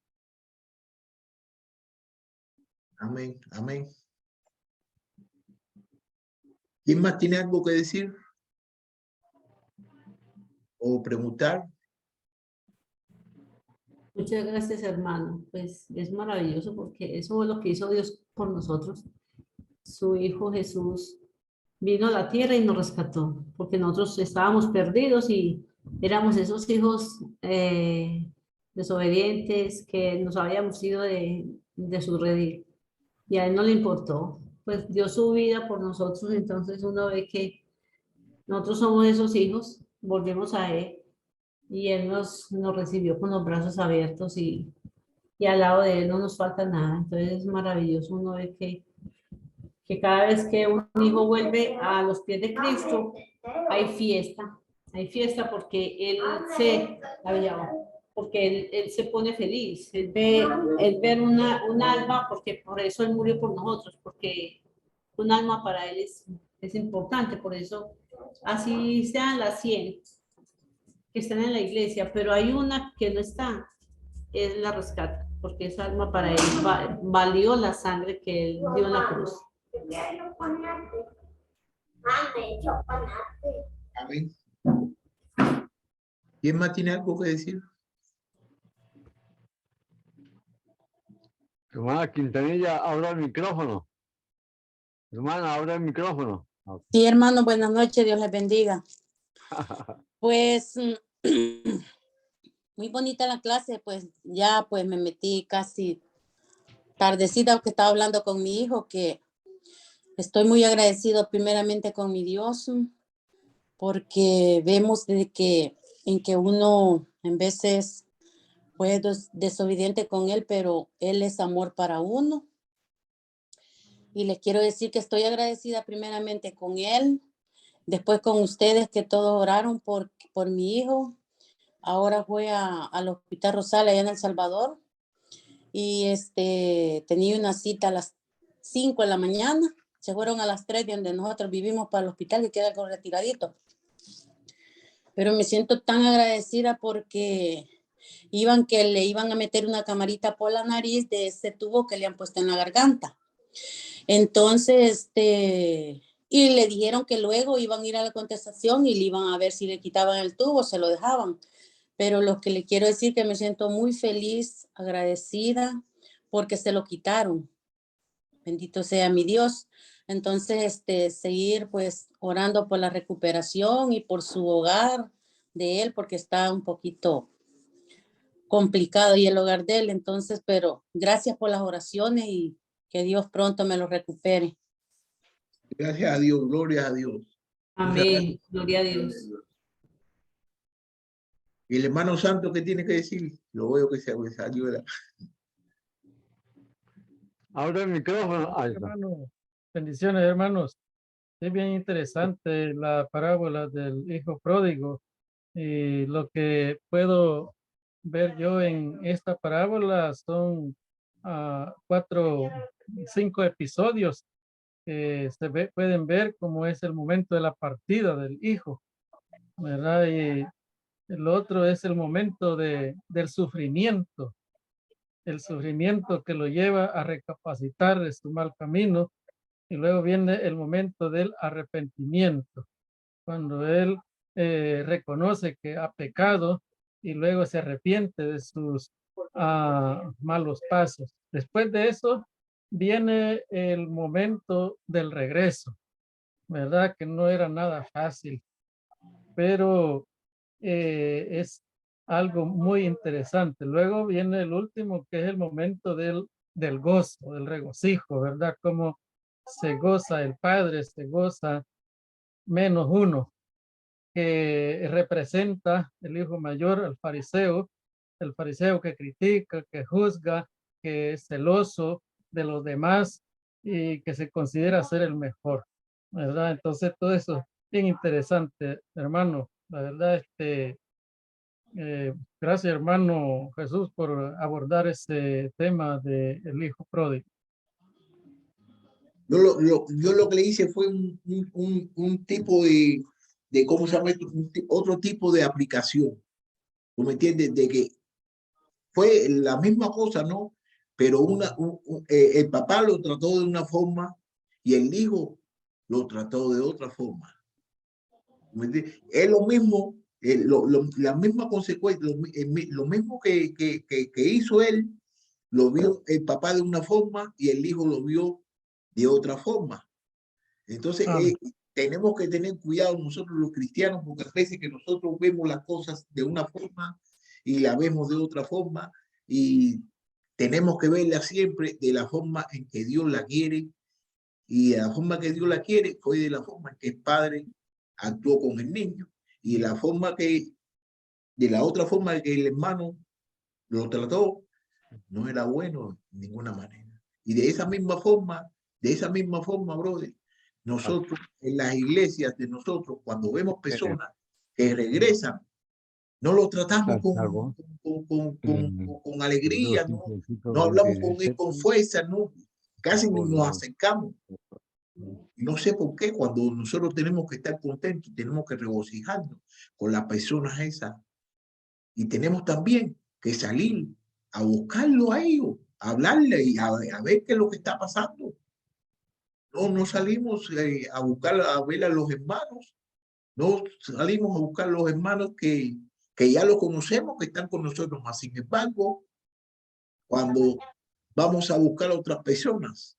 Amén, amén. ¿Quién más tiene algo que decir o preguntar? Muchas gracias, hermano. Pues es maravilloso porque eso es lo que hizo Dios por nosotros. Su Hijo Jesús vino a la tierra y nos rescató, porque nosotros estábamos perdidos y éramos esos hijos desobedientes que nos habíamos ido de su redil. Y a él no le importó, pues dio su vida por nosotros. Entonces uno ve que nosotros somos esos hijos, volvemos a él y él nos recibió con los brazos abiertos y al lado de él no nos falta nada. Entonces es maravilloso uno ve que cada vez que un hijo vuelve a los pies de Cristo, hay fiesta porque él él se pone feliz, él ve un alma, porque por eso él murió por nosotros, porque un alma para él es importante. Por eso, así sean las 100 que están en la iglesia, pero hay una que no está, es la rescata, porque esa alma para él valió la sangre que él dio en la cruz. Amén. ¿Quién más tiene algo que decir? Hermana Quintanilla, abra el micrófono. Hermana, abra el micrófono. Sí, hermano, buenas noches, Dios les bendiga. Pues muy bonita la clase, pues ya pues me metí casi tardecita porque estaba hablando con mi hijo, que estoy muy agradecido primeramente con mi Dios, porque vemos de que en que uno en veces pues desobediente con él, pero él es amor para uno. Y les quiero decir que estoy agradecida primeramente con él, después con ustedes que todos oraron por mi hijo. Ahora fue al Hospital Rosal allá en El Salvador y tenía una cita a las 5 de la mañana. Se fueron a las 3 de donde nosotros vivimos para el hospital, que queda con retiradito. Pero me siento tan agradecida porque le iban a meter una camarita por la nariz de ese tubo que le han puesto en la garganta. Entonces, y le dijeron que luego iban a ir a la contestación y le iban a ver si le quitaban el tubo, se lo dejaban. Pero lo que le quiero decir que me siento muy feliz, agradecida, porque se lo quitaron. Bendito sea mi Dios. Entonces, seguir pues orando por la recuperación y por su hogar de él, porque está un poquito complicado y el hogar de él. Entonces, pero gracias por las oraciones y que Dios pronto me lo recupere. Gracias a Dios, gloria a Dios. Amén. Gloria a Dios. Y el hermano santo, ¿qué tiene que decir? Lo veo que se ayuda. Abre el micrófono. Ahí está. Hermano, bendiciones, hermanos. Es bien interesante la parábola del hijo pródigo. Y lo que puedo ver yo en esta parábola son 5 episodios que pueden ver cómo es el momento de la partida del hijo, ¿verdad? Y el otro es el momento del sufrimiento, el sufrimiento que lo lleva a recapacitar de su mal camino. Y luego viene el momento del arrepentimiento, cuando él reconoce que ha pecado y luego se arrepiente de sus malos pasos. Después de eso viene el momento del regreso, ¿verdad? Que no era nada fácil, pero es algo muy interesante. Luego viene el último, que es el momento del gozo, del regocijo, ¿verdad? Como se goza el Padre, se goza menos uno, que representa el hijo mayor, el fariseo que critica, que juzga, que es celoso de los demás y que se considera ser el mejor, ¿verdad? Entonces todo eso es bien interesante, hermano. La verdad, gracias, hermano Jesús, por abordar ese tema del hijo pródigo. Yo lo que le hice fue un tipo de ¿cómo se llama esto? Otro tipo de aplicación. ¿Tú me entiendes? De que fue la misma cosa, ¿no? Pero el papá lo trató de una forma y el hijo lo trató de otra forma. ¿Me entiendes? Es lo mismo, la misma consecuencia, lo mismo que hizo él, lo vio el papá de una forma y el hijo lo vio de otra forma. Entonces, tenemos que tener cuidado nosotros los cristianos, porque a veces que nosotros vemos las cosas de una forma y la vemos de otra forma, y tenemos que verla siempre de la forma en que Dios la quiere, y de la forma que Dios la quiere fue de la forma en que el padre actuó con el niño, y de la otra forma que el hermano lo trató, no era bueno de ninguna manera. Y de esa misma forma, brother, nosotros en las iglesias de nosotros, cuando vemos personas que regresan, no lo tratamos con alegría, no hablamos con él con fuerza, no, casi ni nos acercamos. No sé por qué, cuando nosotros tenemos que estar contentos, tenemos que regocijarnos con las personas esas. Y tenemos también que salir a buscarlo a ellos, a hablarle y a ver qué es lo que está pasando. No salimos a buscar, a ver a los hermanos, no salimos a buscar a los hermanos que ya los conocemos, que están con nosotros, más sin embargo, cuando vamos a buscar a otras personas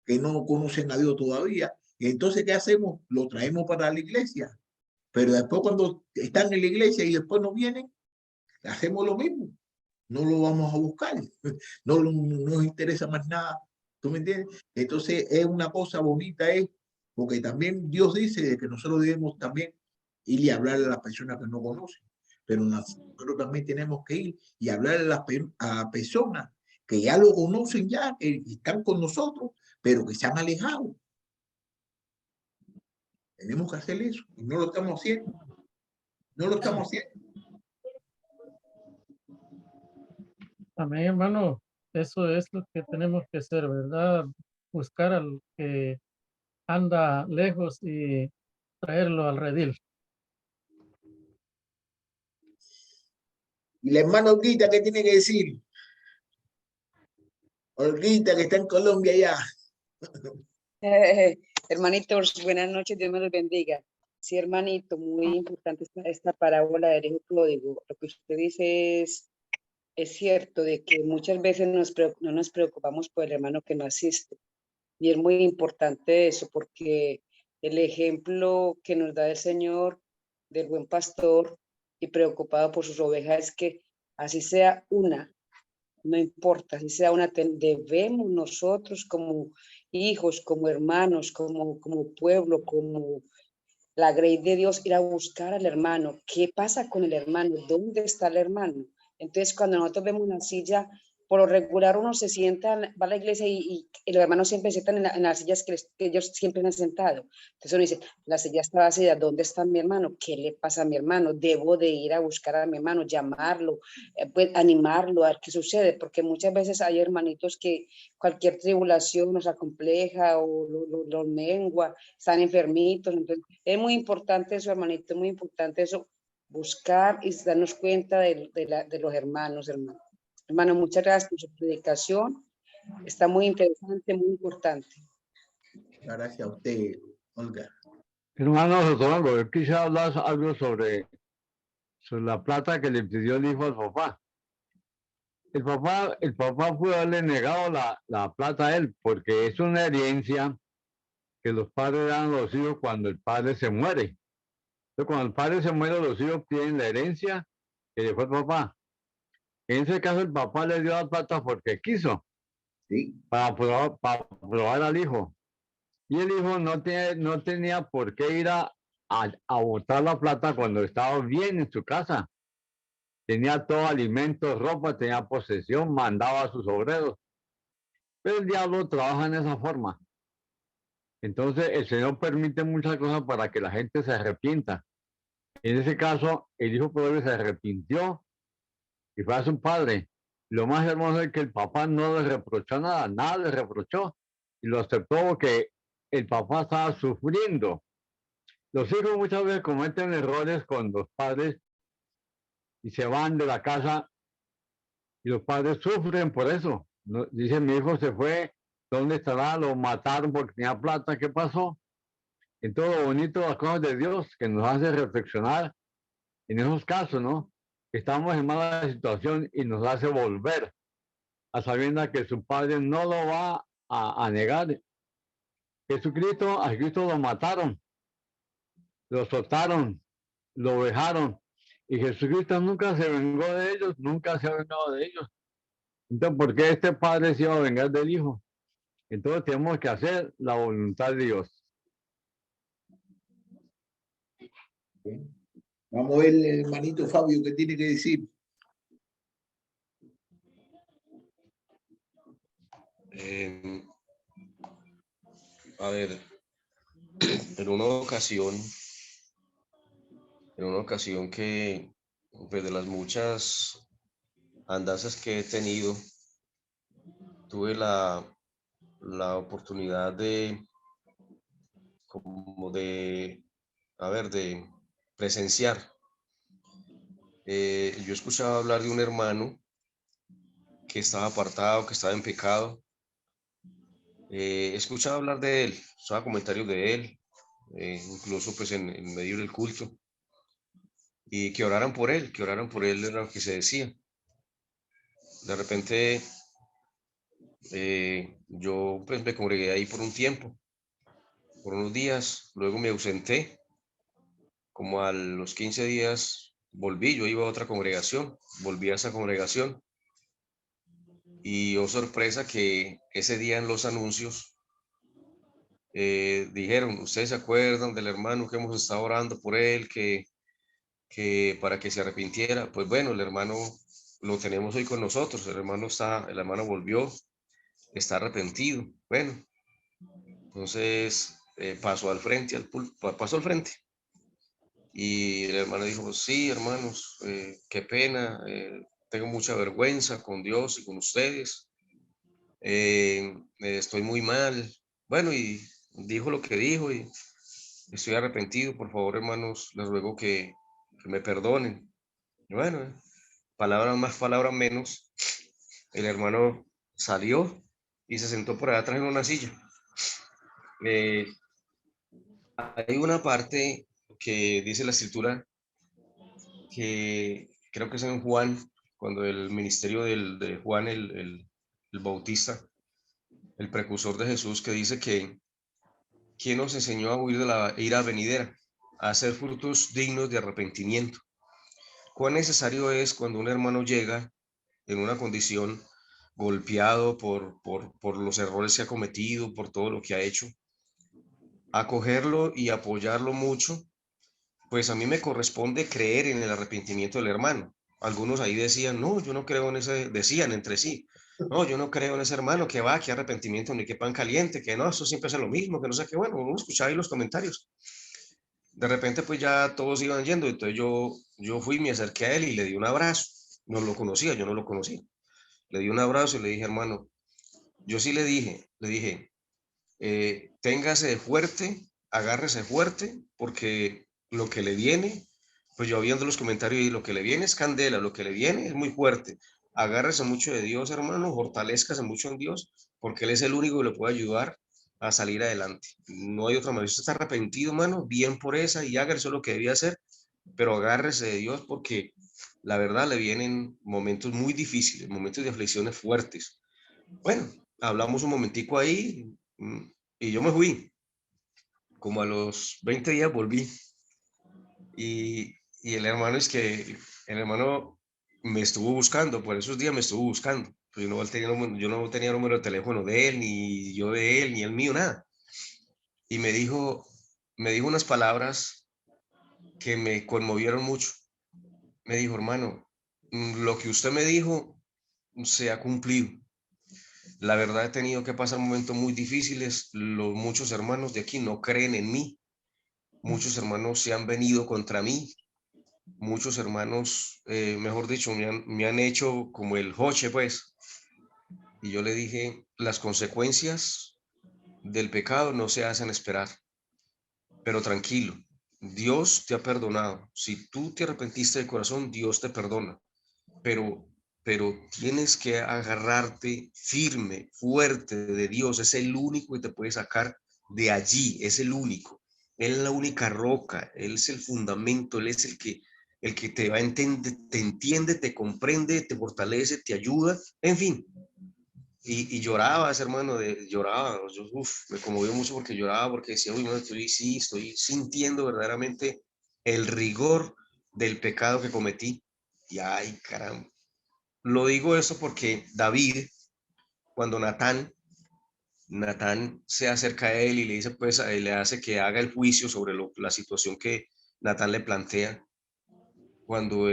que no conocen a Dios todavía, y entonces, ¿qué hacemos? Lo traemos para la iglesia, pero después cuando están en la iglesia y después no vienen, hacemos lo mismo. No lo vamos a buscar, no nos interesa más nada, ¿tú me entiendes? Entonces es una cosa bonita, porque también Dios dice de que nosotros debemos también ir y hablar a las personas que no conocen, pero nosotros también tenemos que ir y hablar a personas que ya lo conocen ya, que están con nosotros, pero que se han alejado. Tenemos que hacer eso y no lo estamos haciendo. No lo estamos haciendo. Amén, hermano. Eso es lo que tenemos que hacer, ¿verdad? Buscar al que anda lejos y traerlo al redil. Y la hermana Olguita, ¿qué tiene que decir? Olguita, que está en Colombia ya. Hermanitos, buenas noches, Dios me los bendiga. Sí, hermanito, muy importante esta parábola del hijo pródigo. Lo que usted dice es cierto, de que muchas veces no nos preocupamos por el hermano que no asiste. Y es muy importante eso, porque el ejemplo que nos da el Señor del buen pastor y preocupado por sus ovejas es que así sea una, no importa, si sea una, debemos nosotros como hijos, como hermanos, como pueblo, como la grey de Dios, ir a buscar al hermano. ¿Qué pasa con el hermano? ¿Dónde está el hermano? Entonces, cuando nosotros vemos una silla, por lo regular uno se sienta, va a la iglesia y los hermanos siempre se sientan en las sillas que ellos siempre han sentado. Entonces uno dice, la silla está vacía, ¿dónde está mi hermano? ¿Qué le pasa a mi hermano? Debo de ir a buscar a mi hermano, llamarlo, pues, animarlo, a ver qué sucede, porque muchas veces hay hermanitos que cualquier tribulación nos acompleja o los mengua, están enfermitos. Entonces es muy importante eso, hermanito, es muy importante eso, buscar y darnos cuenta de los hermanos, hermano. Hermano, muchas gracias por su predicación. Está muy interesante, muy importante. Gracias a usted, Olga. Hermano Sotongo, yo quisiera hablar algo sobre la plata que le pidió el hijo al papá. El papá pudo haberle negado la plata a él, porque es una herencia que los padres dan a los hijos cuando el padre se muere. Entonces, cuando el padre se muere, los hijos tienen la herencia que dejó el papá. En ese caso, el papá le dio la plata porque quiso, Sí, para probar al hijo. Y el hijo no tenía por qué ir a botar la plata cuando estaba bien en su casa. Tenía todo alimentos, ropa, tenía posesión, mandaba a sus obreros. Pero el diablo trabaja en esa forma. Entonces, el Señor permite muchas cosas para que la gente se arrepienta. En ese caso, el hijo pobre se arrepintió y fue a su padre. Lo más hermoso es que el papá no le reprochó nada, nada le reprochó y lo aceptó porque el papá estaba sufriendo. Los hijos muchas veces cometen errores con los padres y se van de la casa y los padres sufren por eso. No, dicen, mi hijo se fue, ¿dónde estará? Lo mataron porque tenía plata, ¿qué pasó? En todo lo bonito las cosas de Dios que nos hace reflexionar en esos casos, ¿no? Estamos en mala situación y nos hace volver a sabiendo que su padre no lo va a negar. A Cristo lo mataron, lo soltaron, lo dejaron. Y Jesucristo nunca se vengó de ellos, nunca se ha vengado de ellos. Entonces, ¿por qué este padre se iba a vengar del hijo? Entonces tenemos que hacer la voluntad de Dios. bien. Vamos a ver el hermanito Fabio qué tiene que decir. A ver, en una ocasión que, pues de las muchas andanzas que he tenido, tuve la oportunidad de presenciar. Yo escuchaba hablar de un hermano que estaba apartado, que estaba en pecado. Escuchaba hablar de él, escuchaba comentarios de él, incluso pues en medio del culto, y que oraran por él era lo que se decía. De repente yo pues me congregué ahí por un tiempo, por unos días, luego me ausenté, como a los 15 días volví, yo iba a otra congregación, volví a esa congregación y oh sorpresa que ese día en los anuncios dijeron, ¿ustedes se acuerdan del hermano que hemos estado orando por él, que para que se arrepintiera? Pues bueno, el hermano lo tenemos hoy con nosotros, el hermano volvió, está arrepentido. Bueno, entonces pasó al frente, pasó al frente. Y el hermano dijo, pues sí, hermanos, qué pena, tengo mucha vergüenza con Dios y con ustedes, estoy muy mal. Bueno, y dijo lo que dijo y estoy arrepentido, por favor, hermanos, les ruego que me perdonen. Y bueno, palabras más, palabras menos, el hermano salió y se sentó por allá atrás en una silla. Hay una parte que dice la escritura que creo que es en Juan, cuando el ministerio de Juan el Bautista, el precursor de Jesús, que dice que ¿quién nos enseñó a huir de la ira venidera, a hacer frutos dignos de arrepentimiento? ¿Cuán necesario es cuando un hermano llega en una condición golpeado por los errores que ha cometido, por todo lo que ha hecho, acogerlo y apoyarlo mucho? Pues a mí me corresponde creer en el arrepentimiento del hermano. Algunos ahí decían, no, yo no creo en ese, decían entre sí, no, yo no creo en ese hermano, que va, que arrepentimiento, ni que pan caliente, que no, eso siempre es lo mismo, que no sé qué, bueno, uno escuchaba ahí los comentarios. De repente pues ya todos iban yendo, entonces yo fui, me acerqué a él y le di un abrazo. No lo conocía, yo no lo conocía. Le di un abrazo y le dije, hermano, yo sí le dije, téngase fuerte, agárrese fuerte, porque lo que le viene, pues yo viendo los comentarios y lo que le viene es candela, lo que le viene es muy fuerte. Agárrese mucho de Dios, hermano, fortalézcase mucho en Dios, porque Él es el único que le puede ayudar a salir adelante. No hay otra manera. Si usted está arrepentido, hermano, bien por esa y hágase lo que debía hacer, pero agárrese de Dios porque la verdad le vienen momentos muy difíciles, momentos de aflicciones fuertes. Bueno, hablamos un momentico ahí y yo me fui. Como a los 20 días volví y el hermano el hermano me estuvo buscando, por esos días me estuvo buscando. Pues yo no tenía número de teléfono de él, ni yo de él, ni el mío, nada. Y me dijo unas palabras que me conmovieron mucho. Me dijo, hermano, lo que usted me dijo se ha cumplido. La verdad he tenido que pasar momentos muy difíciles. Muchos hermanos de aquí no creen en mí. Muchos hermanos se han venido contra mí. Muchos hermanos, mejor dicho, me han hecho como el joche, pues. Y yo le dije, las consecuencias del pecado no se hacen esperar. Pero tranquilo, Dios te ha perdonado. Si tú te arrepentiste de corazón, Dios te perdona. Pero, pero tienes que agarrarte firme, fuerte de Dios. Es el único que te puede sacar de allí. Es el único. Él es la única roca. Él es el fundamento. Él es el que te va a entender, te entiende, te comprende, te fortalece, te ayuda. En fin. Y lloraba ese hermano, lloraba, yo, me conmovió mucho porque lloraba, porque decía, uy, no, estoy sintiendo verdaderamente el rigor del pecado que cometí. Y ay, caramba. Lo digo eso porque David, cuando Natán se acerca a él y le dice, pues, le hace que haga el juicio sobre la situación que Natán le plantea. Cuando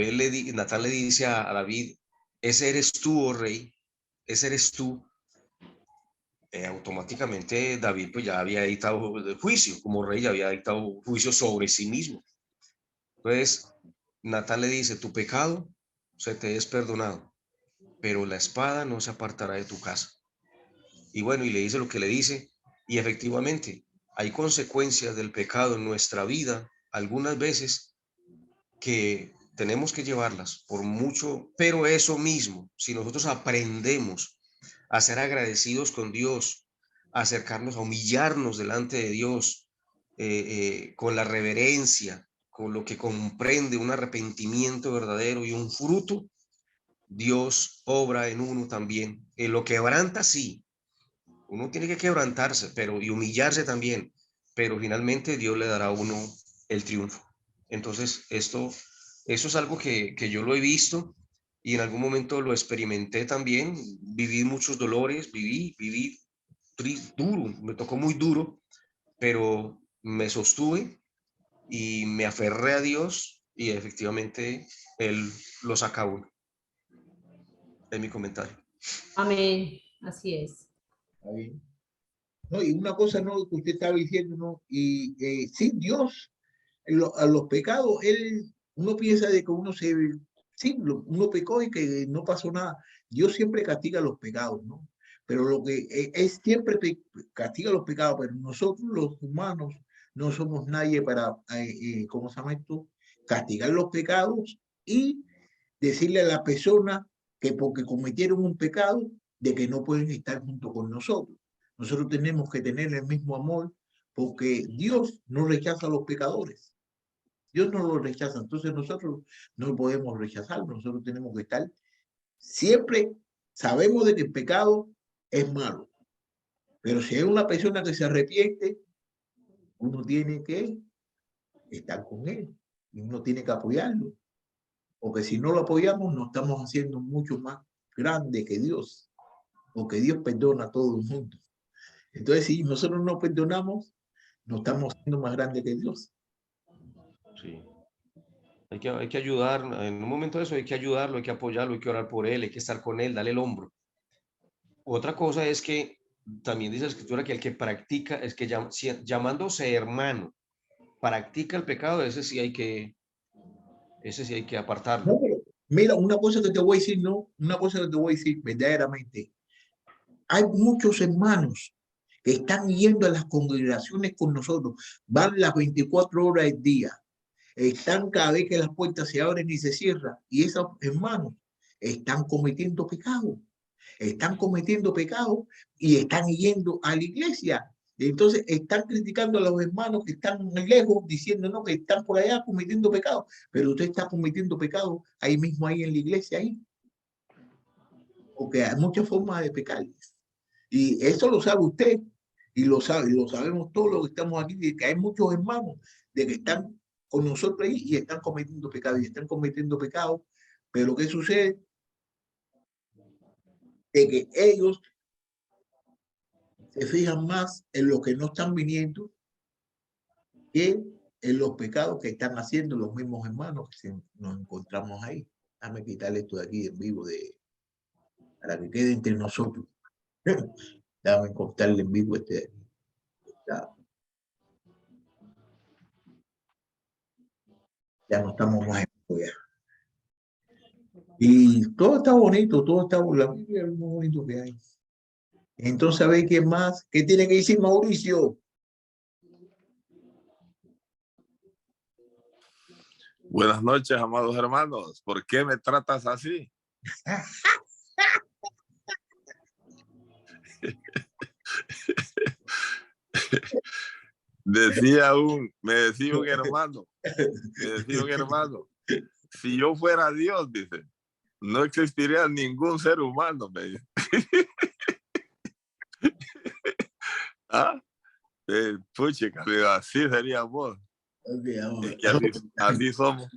Natán le dice a David, ese eres tú, oh rey, ese eres tú. Automáticamente David pues ya había dictado el juicio, como rey ya había dictado juicio sobre sí mismo. Entonces, Natán le dice, tu pecado se te es perdonado, pero la espada no se apartará de tu casa. Y bueno, y le dice lo que le dice, y efectivamente hay consecuencias del pecado en nuestra vida, algunas veces que tenemos que llevarlas por mucho, pero eso mismo, si nosotros aprendemos a ser agradecidos con Dios, a acercarnos, a humillarnos delante de Dios, con la reverencia, con lo que comprende un arrepentimiento verdadero y un fruto, Dios obra en uno también. En lo quebranta, sí, uno tiene que quebrantarse, pero y humillarse también, pero finalmente Dios le dará a uno el triunfo. Entonces, eso es algo que yo lo he visto y en algún momento lo experimenté también. Viví muchos dolores, viví duro, me tocó muy duro, pero me sostuve y me aferré a Dios y efectivamente Él lo saca a uno. Es mi comentario. Amén. Así es. Está bien. No, y una cosa no que usted estaba diciendo, ¿no? Y sí, Dios, a los pecados, uno piensa de que sí, uno pecó y que no pasó nada. Dios siempre castiga los pecados, ¿no? Pero lo que es siempre castiga los pecados, pero nosotros los humanos no somos nadie para, ¿cómo se llama esto? Castigar los pecados y decirle a la persona que porque cometieron un pecado, de que no pueden estar junto con nosotros. Nosotros tenemos que tener el mismo amor porque Dios no rechaza a los pecadores. Dios no los rechaza, entonces nosotros no podemos rechazarlo, nosotros tenemos que estar siempre, sabemos de que el pecado es malo, pero si hay una persona que se arrepiente, uno tiene que estar con él y uno tiene que apoyarlo, porque si no lo apoyamos, nos estamos haciendo mucho más grande que Dios, porque Dios perdona a todo el mundo. Entonces, si nosotros no perdonamos, nos estamos haciendo más grande que Dios. Sí. Hay que ayudar, en un momento de eso hay que ayudarlo, hay que apoyarlo, hay que orar por él, hay que estar con él, darle el hombro. Otra cosa es que también dice la escritura que el que practica, es que llamándose hermano, practica el pecado, ese sí hay que apartarlo. No, pero mira, una cosa que te voy a decir, no, una cosa que te voy a decir verdaderamente. Hay muchos hermanos que están yendo a las congregaciones con nosotros, van las 24 horas del día, están cada vez que las puertas se abren y se cierran, y esos hermanos están cometiendo pecado y están yendo a la iglesia. Entonces están criticando a los hermanos que están lejos, diciendo no, que están por allá cometiendo pecado, pero usted está cometiendo pecado ahí mismo, ahí en la iglesia, ahí. Porque hay muchas formas de pecar. Y eso lo sabe usted, y lo sabemos todos los que estamos aquí, de que hay muchos hermanos de que están con nosotros ahí y están cometiendo pecado, pero lo que sucede es que ellos se fijan más en lo que no están viniendo que en los pecados que están haciendo los mismos hermanos que nos encontramos ahí. Déjame quitarle esto de aquí en vivo para que quede entre nosotros. Déjame cortarle en vivo este. Ya no estamos más en vivo ya. Y todo está bonito, la Biblia es muy bonito que hay. Entonces, a ver qué más, ¿qué tiene que decir Mauricio? Buenas noches, amados hermanos. ¿Por qué me tratas así? me decía un hermano, si yo fuera Dios, dice, no existiría ningún ser humano, me dice. ¿Ah? Puchica, así sería vos. Okay, es que así somos.